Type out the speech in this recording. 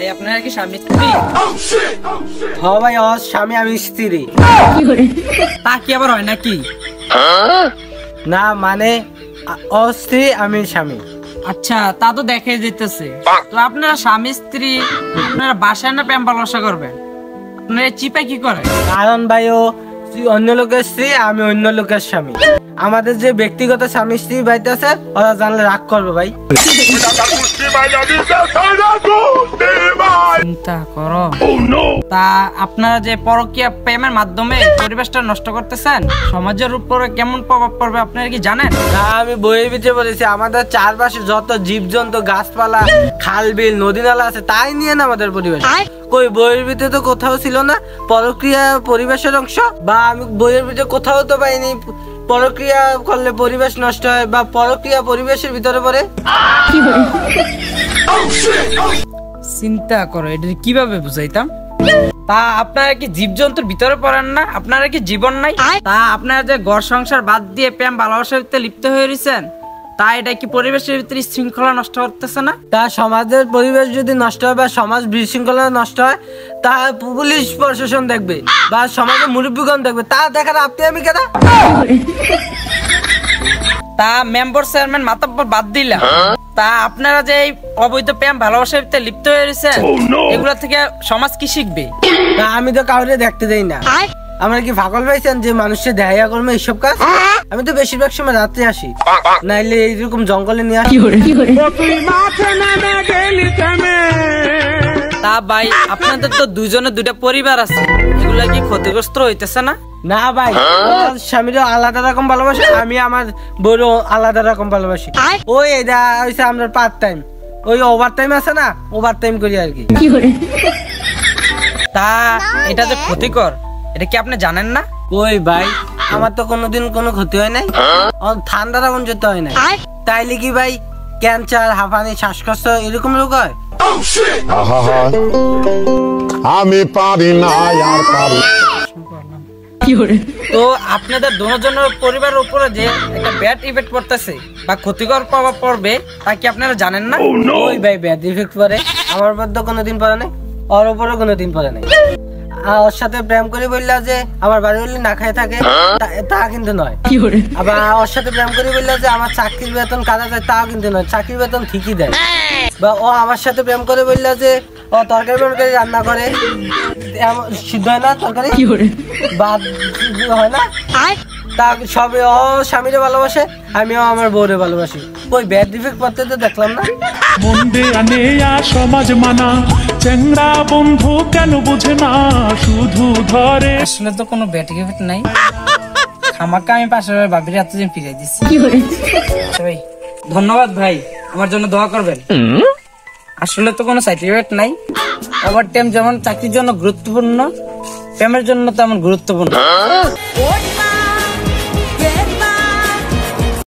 ভাই আপনারা কি স্বামী স্ত্রী? হ্যাঁ ভাই, ওর স্বামী আমি স্ত্রী। তা কি আবার হয় নাকি? না মানে ওর স্ত্রী আমি স্বামী। আচ্ছা, তা তো দেখে যেতেছে। তো আপনারা স্বামী স্ত্রী, আপনারা বাসায় না প্রেম ভালোবাসা করবেন? আপনারা চিপা কি করে? কারণ ভাই ও অন্য লোকের স্ত্রী, আমি অন্য লোকের স্বামী। আমাদের যে ব্যক্তিগত স্বামী স্ত্রী বাড়িতে আছে, ওরা জানলে রাগ করবে ভাই। চিন্তা করো। তা আপনারা যে পরকীয়া প্রেমের মাধ্যমে পরিবেশটা নষ্ট করতেছেন, সমাজের উপরে কেমন প্রভাব পড়বে আপনারা কি জানেন? না, আমি বইয়ের ভিতরে বলেছি আমাদের চারপাশে যত জীবজন্তু, গাছপালা, খাল বিল, নদী নালা আছে, তাই নিয়ে না আমাদের পরিবেশ। কই বইয়ের ভিতরে তো কোথাও ছিল না পরক্রিয়া পরিবেশের অংশ, বা আমি বইয়ের ভিতরে কোথাও তো পাইনি পরক্রিয়া করলে পরিবেশ নষ্ট হয় বা পরক্রিয়া পরিবেশের ভিতরে পড়ে। চিন্তা করো, এটা কিভাবে বুঝাইতাম? তা আপনারা কি জীবজন্তুর ভিতরে পড়েন না? আপনারা কি জীবন নাই? তা আপনারা যে ঘর সংসার বাদ দিয়ে প্রেম ভালোবাসার ভিতরে লিপ্ত হয়ে রয়েছেন, তা এটা কি পরিবেশের ভিতরে শৃঙ্খলা নষ্ট করতেছে না? তা সমাজের পরিবেশ যদি নষ্ট হয় বা সমাজ বিশৃঙ্খলা নষ্ট হয়, তা পুলিশ প্রশাসন দেখবে বা সমাজের মুরব্বীগণ দেখবে, তা দেখার আপনি আমি কেনা। তা মেম্বার চেয়ারম্যান মাতাব্বর বাদ দিলাম, তা আপনারা যে এই অবৈধ প্রেম ভালোবাসার ভিতরে লিপ্ত হয়ে রয়েছেন, এগুলা থেকে সমাজ কি শিখবে? তা আমি তো কাউরে দেখতে দেই না। আমরা কি পাগল পাইছেন যে মানুষের দেয়া করবো এইসব কাজ? আমি তো বেশিরভাগ সময় রাত্রে আসি, নাইলে এইরকম জঙ্গলে নিয়ে আসি। তা ভাই, আপনাদের তো দুজনের দুইটা পরিবার আছে, এগুলা কি ক্ষতিগ্রস্ত হইতেছে না? না ভাই, স্বামীরও আলাদা রকম ভালোবাসে, আমি আমার বউরও আলাদা রকম ভালোবাসি। ওই এটা হইছে আমরা পার্ট টাইম, ওই ওভার টাইম আছে না, ওভার টাইম করি আর কি। তা এটা যে ক্ষতিকর, এটা কি আপনি জানেন না? ওই ভাই, আমার তো কোনোদিন কোনো ক্ষতি হয় নাই, ঠান্ডার এমন যেতে হয় নাই। তাইলে কি ভাই ক্যান্সার, হাঁপানি, শ্বাসকষ্ট এরকম রোগ হয়? আমি পারি না আর পারি। তো আপনাদের দুজনের পরিবারের উপরে যে একটা ব্যাড ইফেক্ট পড়তেছে বা ক্ষতিকর প্রভাব পড়বে, তা কি আপনারা জানেন না? ওই ভাই ব্যাড ইফেক্ট পড়ে, আমার উপর তো কোনোদিন পড়ে নাই, ওর উপরও কোনোদিন পড়ে নাই। ওর সাথে প্রেম করে বললা যে আমার বাড়ি হলে না খায় থাকে, তা কিন্তু নয়। আবার ওর সাথে প্রেম করে বললা যে আমার চাকরির বেতন কাটা যায়, তাও কিন্তু নয়, চাকরির বেতন ঠিকই দেয়। বা ও আমার সাথে প্রেম করে বললা যে ও তরকারি তরকারি রান্না করে, সিদ্ধ হয় না তরকারি, ভাত হয় না, তা সবে ও স্বামীরে ভালোবাসে, আমিও আমার বউরে ভালোবাসি। ওই ব্যাড ইফেক্ট পড়তে তো দেখলাম না। মন্দে আনে সমাজ মানা, চেংড়া বন্ধু কেন বুঝে না, শুধু ধরে। আসলে তো কোনো ব্যাড ইফেক্ট নাই, খামাকা আমি পাশের ভাবির এতদিন ফিরাই দিচ্ছি। ভাই ধন্যবাদ ভাই, আমার জন্য দোয়া করবেন। আসলে তো কোনো সাইড ইফেক্ট নাই। ওভার টাইম যেমন চাকরির জন্য গুরুত্বপূর্ণ, প্রেমের জন্য তেমন গুরুত্বপূর্ণ।